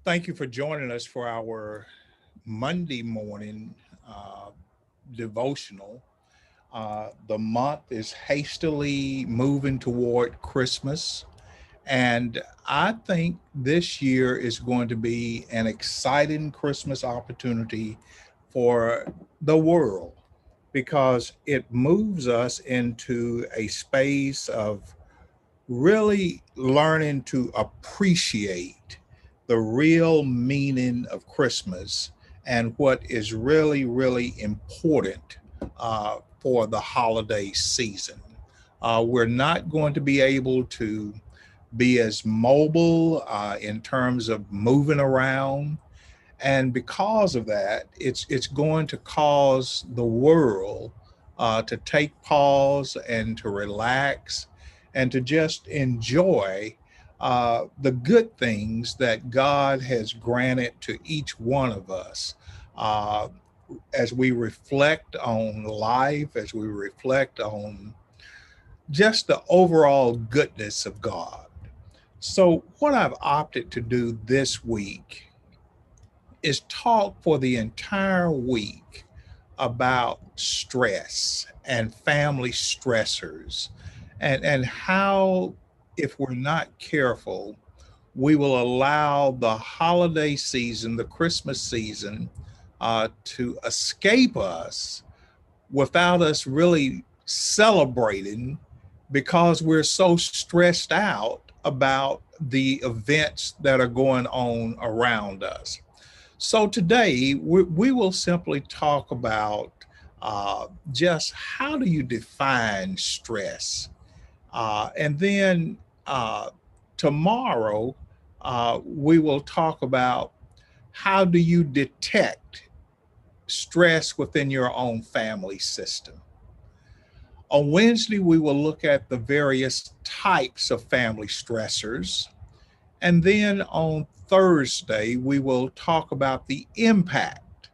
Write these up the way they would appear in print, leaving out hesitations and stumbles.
Thank you for joining us for our Monday morning devotional. The month is hastily moving toward Christmas, and I think this year is going to be an exciting Christmas opportunity for the world because it moves us into a space of really learning to appreciate the real meaning of Christmas and what is really, really important for the holiday season. We're not going to be able to be as mobile in terms of moving around. And because of that, it's going to cause the world to take pause and to relax and to just enjoy the good things that God has granted to each one of us. Uh, as we reflect on life, as we reflect on just the overall goodness of God. So, what I've opted to do this week is talk for the entire week about stress and family stressors and how, if we're not careful, we will allow the holiday season, the Christmas season, to escape us without us really celebrating because we're so stressed out about the events that are going on around us. So today we will simply talk about just how do you define stress, and then uh, tomorrow we will talk about how do you detect stress within your own family system. On Wednesday, we will look at the various types of family stressors. And then on Thursday, we will talk about the impact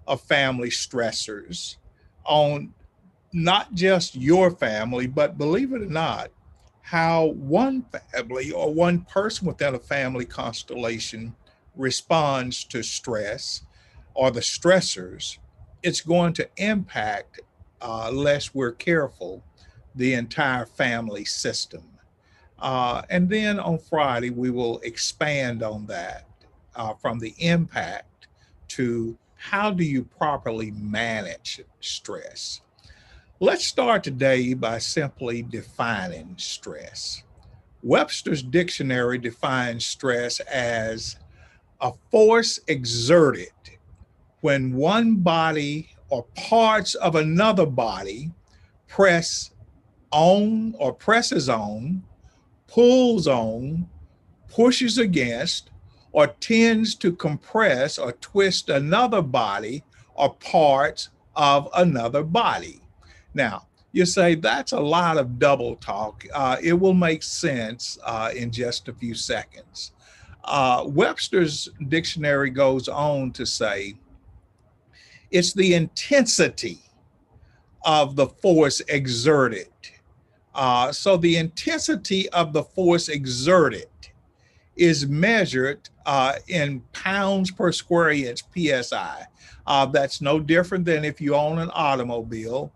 of family stressors on not just your family, but believe it or not, how one family or one person within a family constellation responds to stress or the stressors. It's going to impact, unless we're careful, the entire family system. And then on Friday, we will expand on that from the impact to how do you properly manage stress. Let's start today by simply defining stress. Webster's dictionary defines stress as a force exerted when one body or parts of another body press on or presses on, pulls on, pushes against, or tends to compress or twist another body or parts of another body. Now, you say that's a lot of double talk. It will make sense in just a few seconds. Webster's dictionary goes on to say it's the intensity of the force exerted. So the intensity of the force exerted is measured in pounds per square inch, PSI. That's no different than if you own an automobile.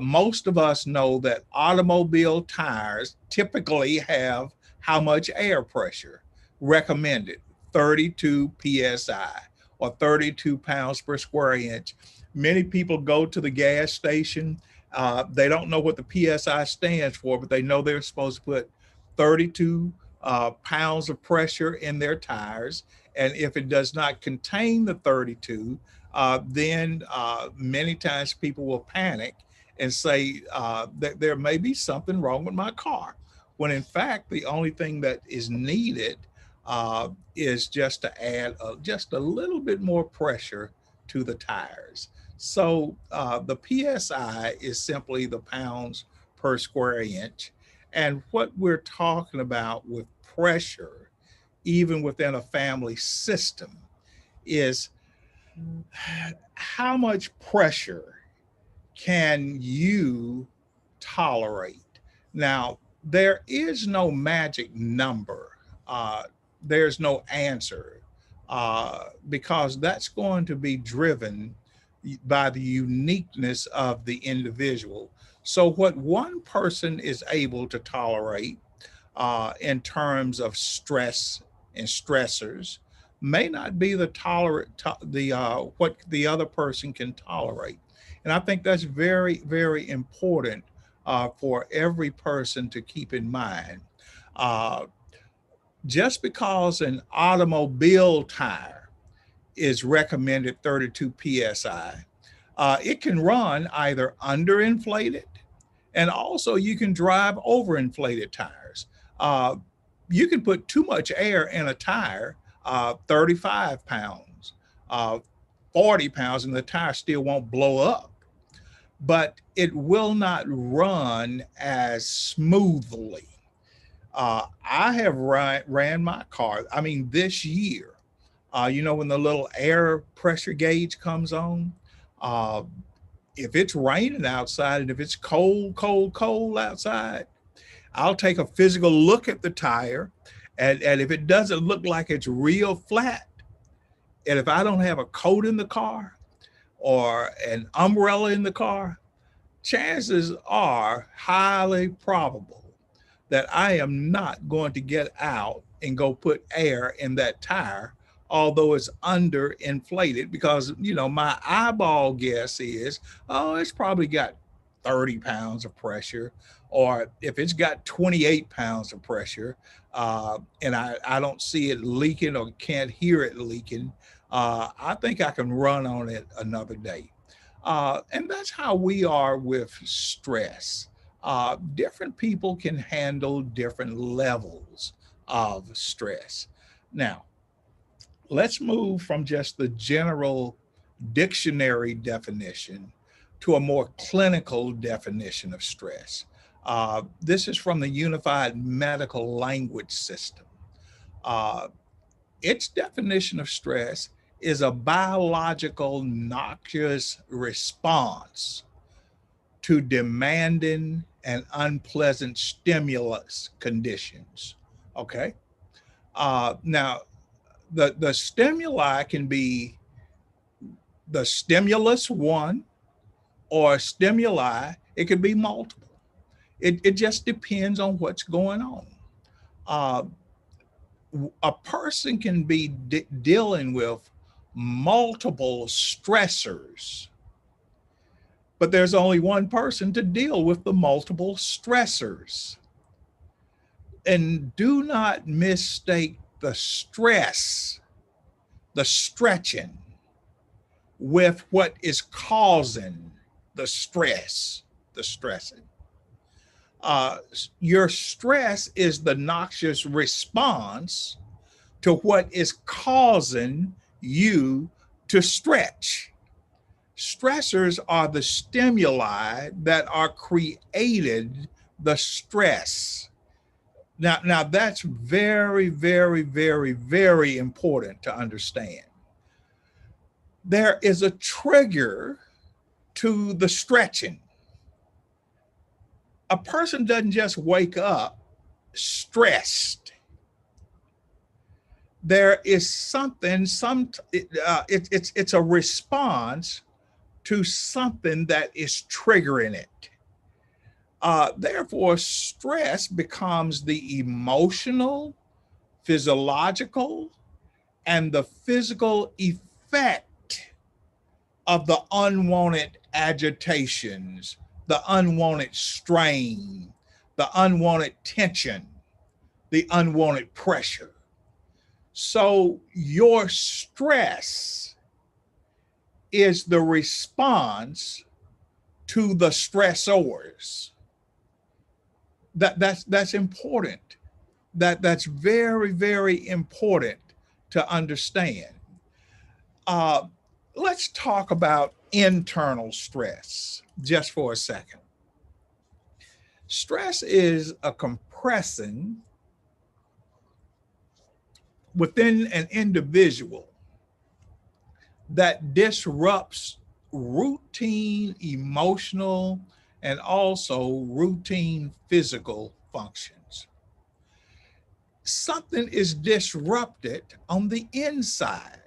Most of us know that automobile tires typically have how much air pressure recommended? 32 psi or 32 pounds per square inch. Many people go to the gas station They don't know what the PSI stands for, but they know they're supposed to put 32 pounds of pressure in their tires. And if it does not contain the 32, then many times people will panic and say that there may be something wrong with my car. When in fact, the only thing that is needed is just to add just a little bit more pressure to the tires. So the PSI is simply the pounds per square inch. And what we're talking about with pressure, even within a family system, is how much pressure can you tolerate? Now, there is no magic number. Uh, there's no answer because that's going to be driven by the uniqueness of the individual. So, what one person is able to tolerate in terms of stress and stressors may not be the what the other person can tolerate. And I think that's very, very important for every person to keep in mind. Uh, just because an automobile tire is recommended 32 psi, it can run either underinflated, and also you can drive overinflated tires. Uh, you can put too much air in a tire, 35 pounds, uh, 40 pounds, and the tire still won't blow up, but it will not run as smoothly. I have ran my car, I mean, this year, when the little air pressure gauge comes on, uh, if it's raining outside and if it's cold, cold, cold outside, I'll take a physical look at the tire. And if it doesn't look like it's real flat, and if I don't have a coat in the car or an umbrella in the car, chances are highly probable that I am not going to get out and go put air in that tire, although it's underinflated, because, my eyeball guess is, oh, it's probably got 30 pounds of pressure. Or if it's got 28 pounds of pressure, and I don't see it leaking or can't hear it leaking, I think I can run on it another day. And that's how we are with stress. Different people can handle different levels of stress. Now, let's move from just the general dictionary definition to a more clinical definition of stress. This is from the Unified Medical Language System. Uh, its definition of stress is a biological noxious response to demanding and unpleasant stimulus conditions. Okay. Now, the stimuli can be the stimulus one or stimuli, it could be multiple. It just depends on what's going on. Uh, a person can be dealing with multiple stressors, but there's only one person to deal with the multiple stressors. And do not mistake the stress, the stretching, with what is causing the stress, the stressing. Your stress is the noxious response to what is causing you to stretch. Stressors are the stimuli that are created the stress. Now that's very, very, very, very important to understand. There is a trigger to the stretching. A person doesn't just wake up stressed. There is something, it's a response to something that is triggering it. Therefore, stress becomes the emotional, physiological, and the physical effect of the unwanted agitations, the unwanted strain, the unwanted tension, the unwanted pressure. So your stress is the response to the stressors. That's important. That's very, very important to understand. Uh, let's talk about internal stress just for a second. Stress is a compressing within an individual that disrupts routine emotional and also routine physical functions. Something is disrupted on the inside.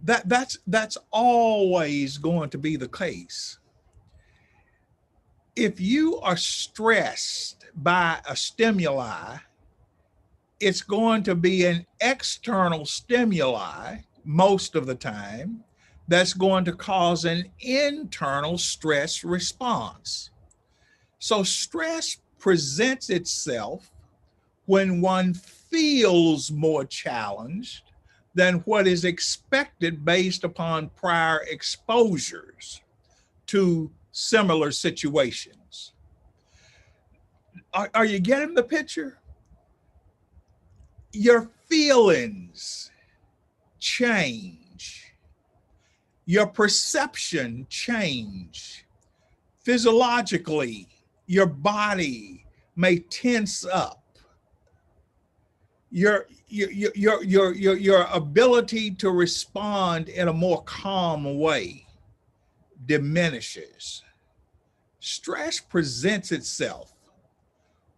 That's always going to be the case. If you are stressed by a stimuli, it's going to be an external stimuli most of the time that's going to cause an internal stress response. So stress presents itself when one feels more challenged than what is expected based upon prior exposures to similar situations. Are you getting the picture? Your feelings change, your perception change. Physiologically, your body may tense up. Your ability to respond in a more calm way diminishes. Stress presents itself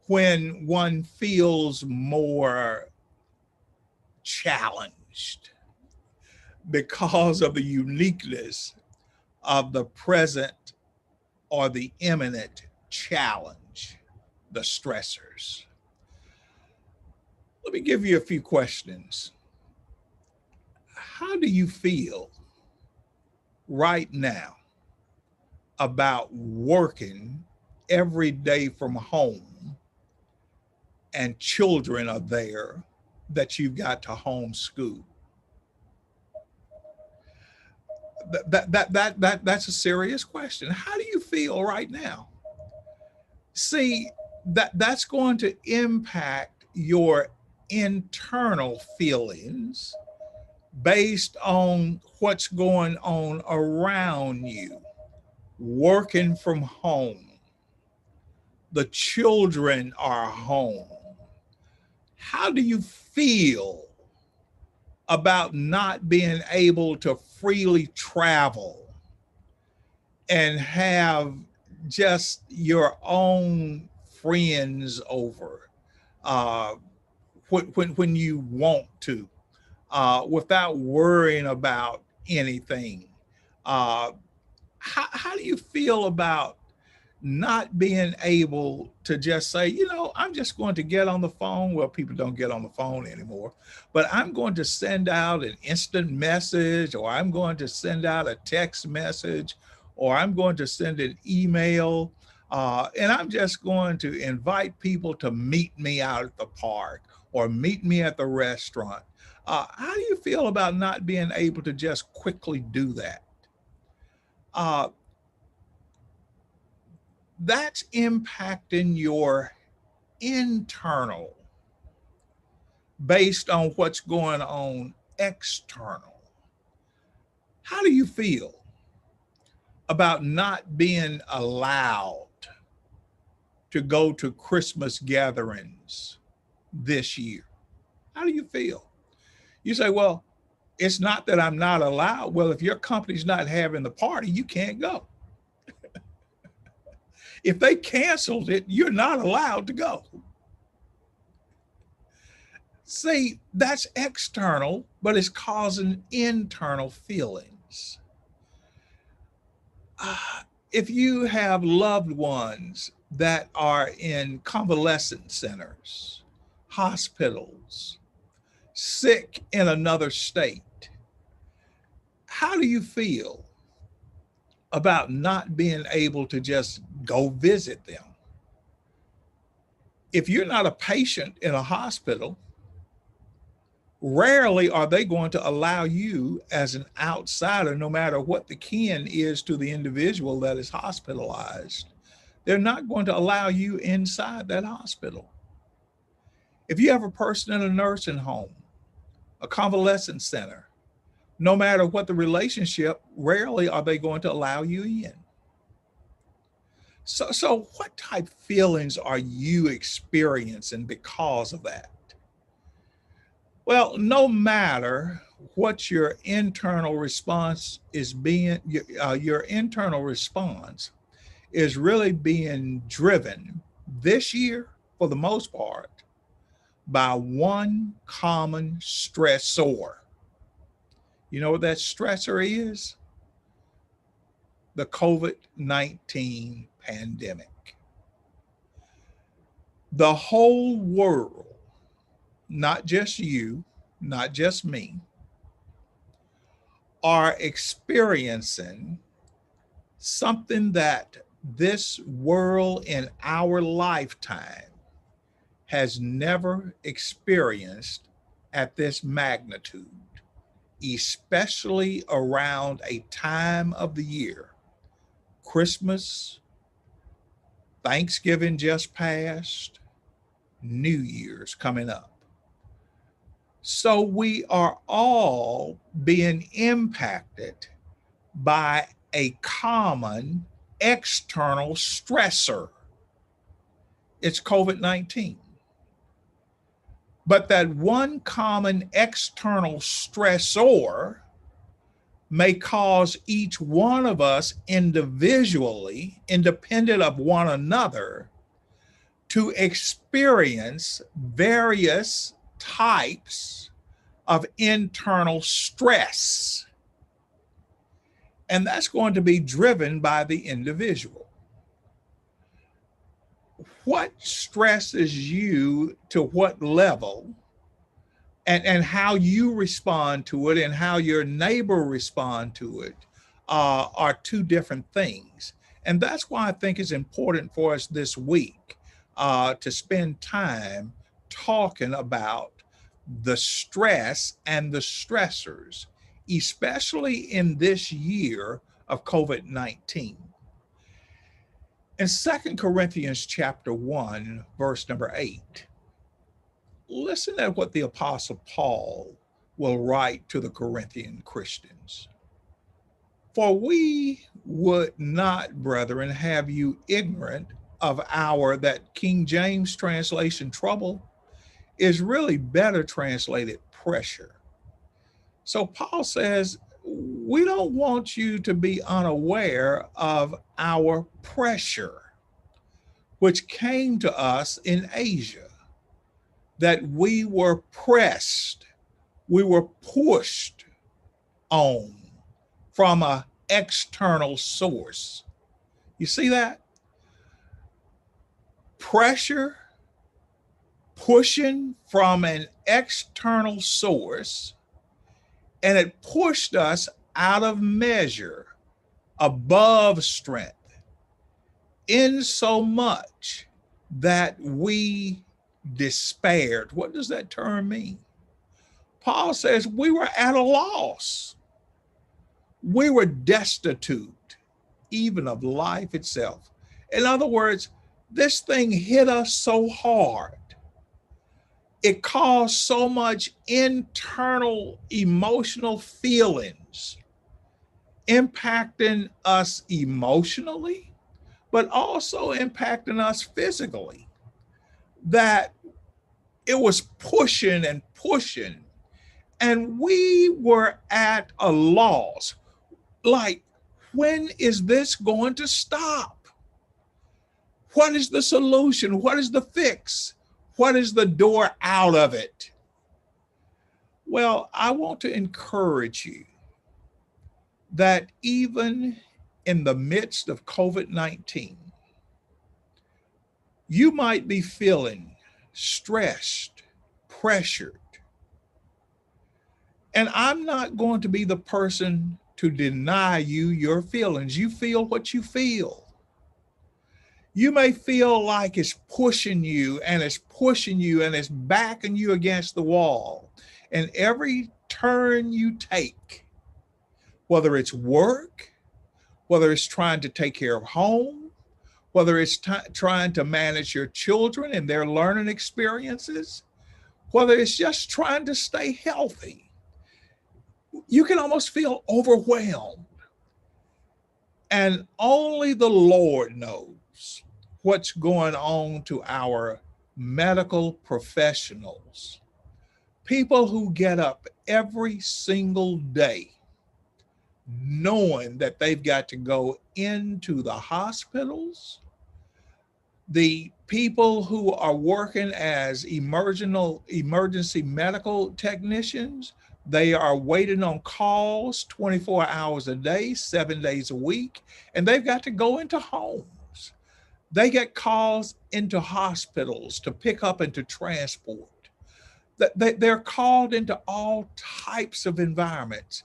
when one feels more challenged because of the uniqueness of the present or the imminent challenge, the stressors. Let me give you a few questions. How do you feel right now about working every day from home and children are there that you've got to homeschool? That's a serious question. How do you feel right now? See, that's going to impact your internal feelings based on what's going on around you. Working from home, the children are home. How do you feel about not being able to freely travel and have just your own friends over when you want to, without worrying about anything? How do you feel about not being able to just say, I'm just going to get on the phone? Well, people don't get on the phone anymore, but I'm going to send out an instant message, or I'm going to send out a text message, or I'm going to send an email, and I'm just going to invite people to meet me out at the park or meet me at the restaurant. How do you feel about not being able to just quickly do that? That's impacting your internal based on what's going on external. How do you feel about not being allowed to go to Christmas gatherings this year? How do you feel? You say, well, it's not that I'm not allowed. Well, if your company's not having the party, you can't go. If they canceled it, you're not allowed to go. See, that's external, but it's causing internal feelings. If you have loved ones that are in convalescent centers, hospitals, sick in another state, how do you feel about not being able to just go visit them. If you're not a patient in a hospital, rarely are they going to allow you as an outsider, no matter what the kin is to the individual that is hospitalized. They're not going to allow you inside that hospital. If you have a person in a nursing home, a convalescent center, no matter what the relationship, rarely are they going to allow you in. So what type of feelings are you experiencing because of that? Well, no matter what your internal response is being, your internal response is really being driven this year, for the most part, by one common stressor. You know what that stressor is? The COVID-19 pandemic. The whole world, not just you, not just me, are experiencing something that this world in our lifetime has never experienced at this magnitude, especially around a time of the year. Christmas, Thanksgiving just passed, New Year's coming up. So we are all being impacted by a common external stressor. It's COVID-19. But that one common external stressor may cause each one of us individually, independent of one another, to experience various types of internal stress. And that's going to be driven by the individual. What stresses you to what level, and how you respond to it and how your neighbor respond to it are two different things. And that's why I think it's important for us this week to spend time talking about the stress and the stressors, especially in this year of COVID-19. In 2 Corinthians chapter 1, verse number 8, listen at what the Apostle Paul will write to the Corinthian Christians. For we would not, brethren, have you ignorant of our, that King James translation, trouble, is really better translated pressure. So Paul says, we don't want you to be unaware of our pressure, which came to us in Asia, that we were pressed, we were pushed on from an external source. You see that? Pressure, pushing from an external source, and it pushed us out of measure, above strength, in so much that we despaired. What does that term mean? Paul says we were at a loss. We were destitute, even of life itself. In other words, this thing hit us so hard. It caused so much internal emotional feelings, impacting us emotionally, but also impacting us physically, that it was pushing and pushing. And we were at a loss. Like, when is this going to stop? What is the solution? What is the fix? What is the door out of it? Well, I want to encourage you that even in the midst of COVID-19, you might be feeling stressed, pressured. And I'm not going to be the person to deny you your feelings. You feel what you feel. You may feel like it's pushing you and it's pushing you and it's backing you against the wall. And every turn you take, whether it's work, whether it's trying to take care of home, whether it's trying to manage your children and their learning experiences, whether it's just trying to stay healthy, you can almost feel overwhelmed. And only the Lord knows what's going on to our medical professionals, people who get up every single day knowing that they've got to go into the hospitals, the people who are working as emergency medical technicians. They are waiting on calls 24 hours a day, 7 days a week, and they've got to go into homes. They get calls into hospitals to pick up and to transport. They're called into all types of environments,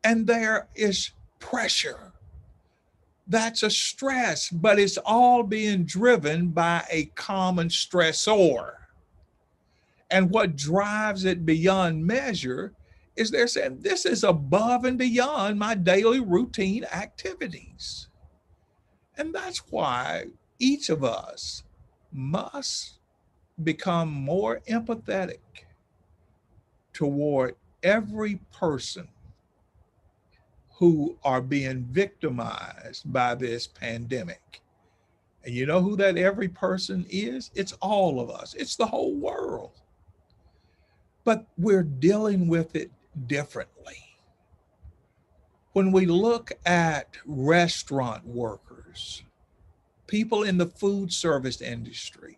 and there is pressure. That's a stress, but it's all being driven by a common stressor. And what drives it beyond measure is they're saying, this is above and beyond my daily routine activities. And that's why each of us must become more empathetic toward every person who are being victimized by this pandemic. And you know who that every person is? It's all of us. It's the whole world. But we're dealing with it differently. When we look at restaurant workers, people in the food service industries,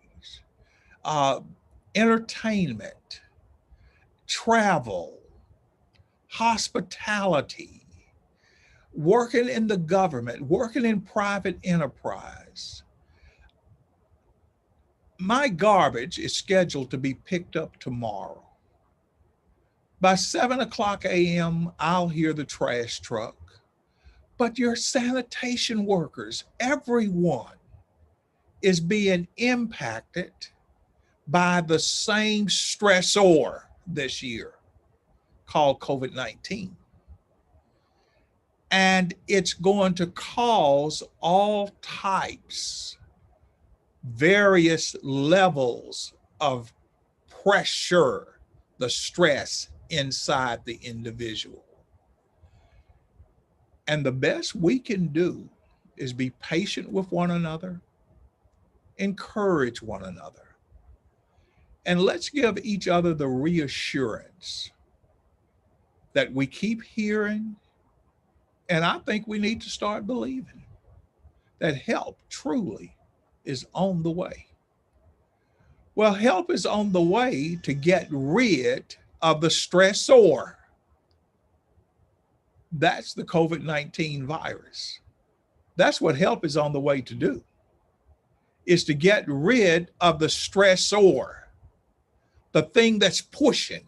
entertainment, travel, hospitality, working in the government, working in private enterprise. My garbage is scheduled to be picked up tomorrow. By 7:00 a.m., I'll hear the trash truck. But your sanitation workers, everyone is being impacted by the same stressor this year called COVID-19. And it's going to cause all types, various levels of pressure, the stress inside the individual. And the best we can do is be patient with one another, encourage one another, and let's give each other the reassurance that we keep hearing. And I think we need to start believing that help truly is on the way. Well, help is on the way to get rid of the stressor. That's the COVID-19 virus. That's what help is on the way to do, is to get rid of the stressor, the thing that's pushing.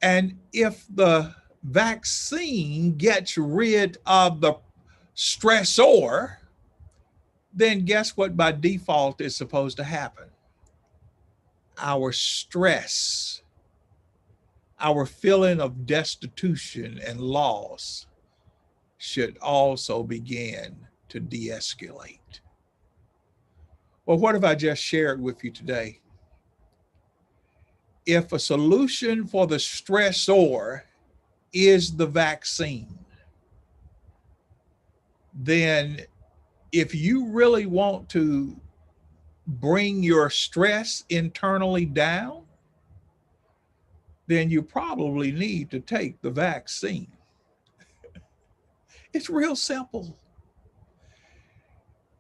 And if the vaccine gets rid of the stressor, then guess what by default is supposed to happen? Our stress, our feeling of destitution and loss should also begin to de-escalate. Well, what have I just shared with you today? If a solution for the stressor is the vaccine, then if you really want to bring your stress internally down, then you probably need to take the vaccine. It's real simple.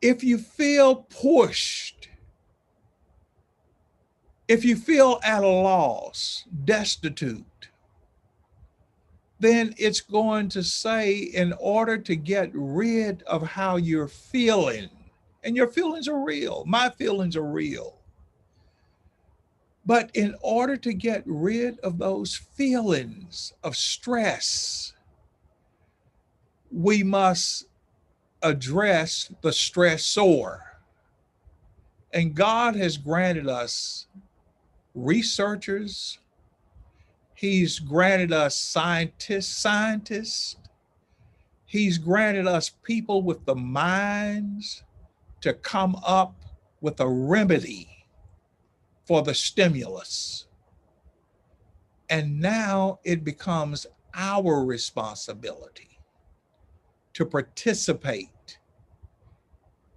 If you feel pushed, if you feel at a loss, destitute, then it's going to say, in order to get rid of how you're feeling, and your feelings are real, my feelings are real, But in order to get rid of those feelings of stress, we must address the stressor. And God has granted us researchers, He's granted us scientists, He's granted us people with the minds to come up with a remedy for the stimulus. And now it becomes our responsibility to participate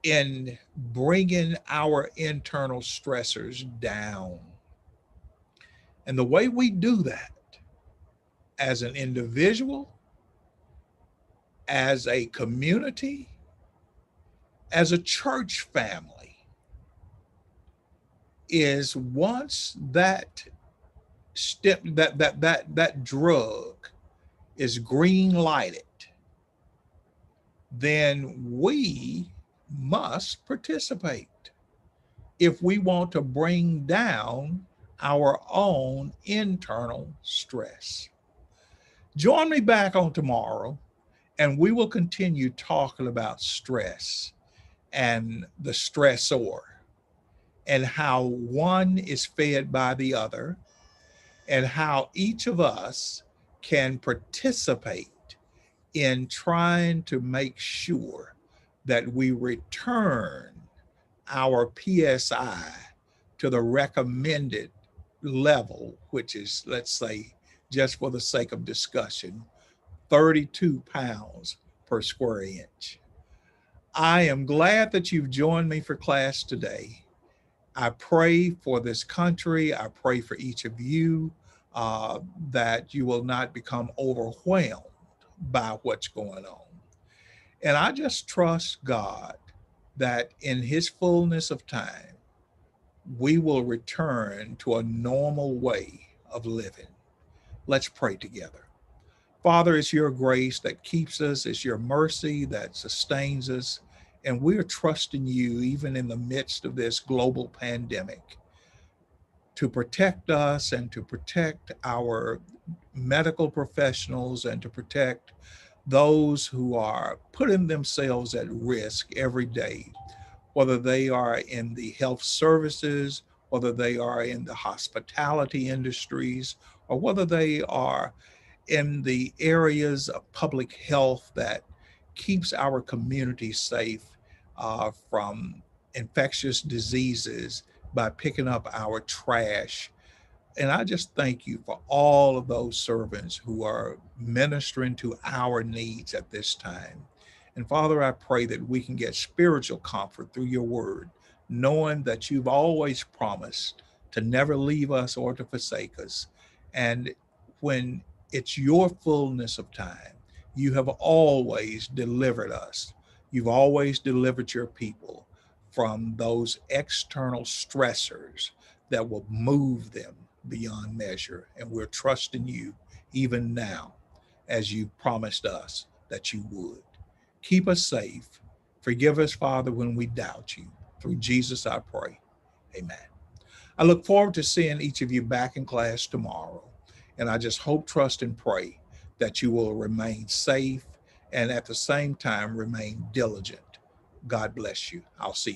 in bringing our internal stressors down. And the way we do that as an individual, as a community, as a church family, is once that drug is green lighted, then we must participate if we want to bring down our own internal stress. Join me back on tomorrow, and we will continue talking about stress and the stressor and how one is fed by the other and how each of us can participate in trying to make sure that we return our PSI to the recommended level, which is, let's say, just for the sake of discussion, 32 pounds per square inch. I am glad that you've joined me for class today. I pray for this country. I pray for each of you that you will not become overwhelmed by what's going on. And I just trust God that in His fullness of time, we will return to a normal way of living. Let's pray together. Father, it's your grace that keeps us, it's your mercy that sustains us, and we're trusting you even in the midst of this global pandemic to protect us and to protect our medical professionals and to protect those who are putting themselves at risk every day, whether they are in the health services, whether they are in the hospitality industries, or whether they are in the areas of public health that keeps our community safe from infectious diseases by picking up our trash. And I just thank you for all of those servants who are ministering to our needs at this time. And Father, I pray that we can get spiritual comfort through your word, knowing that you've always promised to never leave us or to forsake us. And when it's your fullness of time, you have always delivered us. You've always delivered your people from those external stressors that will move them beyond measure. And we're trusting you even now, as you promised us that you would. Keep us safe. Forgive us, Father, when we doubt you. Through Jesus, I pray. Amen. I look forward to seeing each of you back in class tomorrow. And I just hope, trust, and pray that you will remain safe and at the same time remain diligent. God bless you. I'll see you.